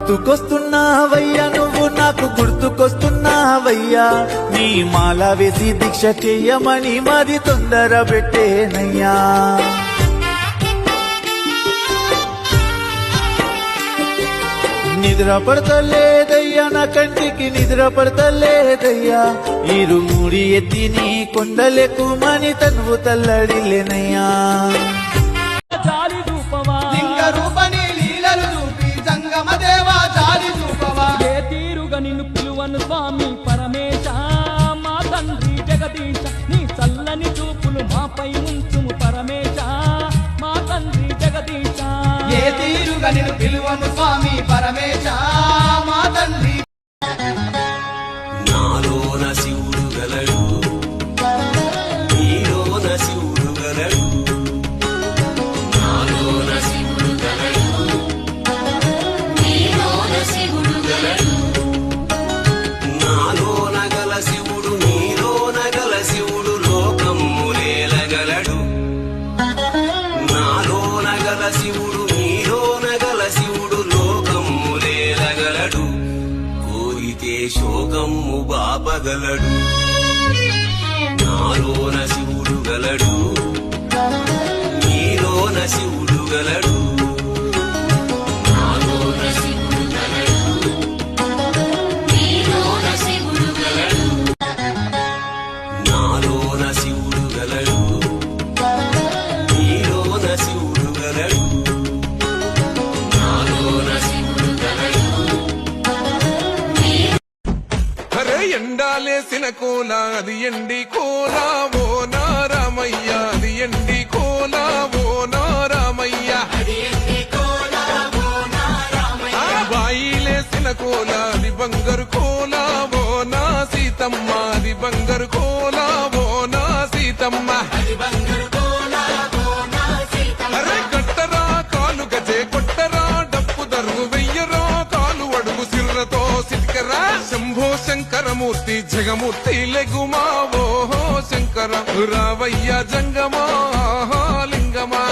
గుర్తుకొస్తున్నావయ్యా నువ్వు నాకు గుర్తుకొస్తున్నావయ్యా నీ మాల వేసి దీక్ష చెయ్యమని మరి తొందర పెట్టేనయ్యా నిద్ర పడతలేదయ్యా నా కంటికి నిద్ర పడతలేదయ్యా ఇరుముడి ఎత్తి నీ కొండలెక్కుమని తనువు తల్లడిలేనయ్యా లింగ రూపని లీలలు చూపి జంగమ దేవా జాలి చూపవా ఏ తీరుగా నిన్ను పిలువను స్వామి పరమేశ మా తండ్రి జగదీశ నీ చల్లని చూపులు మాపై ఉంచుము పరమేశ మా తండ్రి జగదీశ ఏ తీరుగా నిన్ను పిలువను స్వామి పరమేశ మా తండ్రి నాలోన శివుడు గలడు నీలోన శివుడు గలడు నాలోన శివుడు గలడు నీలోన శివుడు గలడు నాలోన గల శివుడు నీలోన గల శివుడు లోకములేలగలడు నాలోన గల శివుడు నీలోన గల శివుడు లోకములేలగలడు కోరితే శోకము బాపగలడు నాలోన శివుడు గలడు నీలోన శివుడు గలడు నాలోన శివుడు గలడు నీలోన శివుడు గలడు నాలోన శివుడు గలడు నీలోన శివుడు గలడు నాలోన శివుడు గలడు అరే ఎండాలేసిన కోల అది ఎండి కోల ఓ నారామయ్య అది ఎండి కోల ఓ నారామయ్య బాయిలేసిన కోల అది బంగారు కోల ఓ నా సీతమ్మ అది బంగారు కోల ఓ నా సీతమ్మ అరే కట్టరా కాలు గజే కొట్టరా డప్పు దరువు వెయ్యరా కాలు అడుగు సిర్రతో సిటికరా శంభో శంకరమూర్తి జగమూర్తి లెగుమా ఓహో శంకర రావయ్య జంగమా లింగమా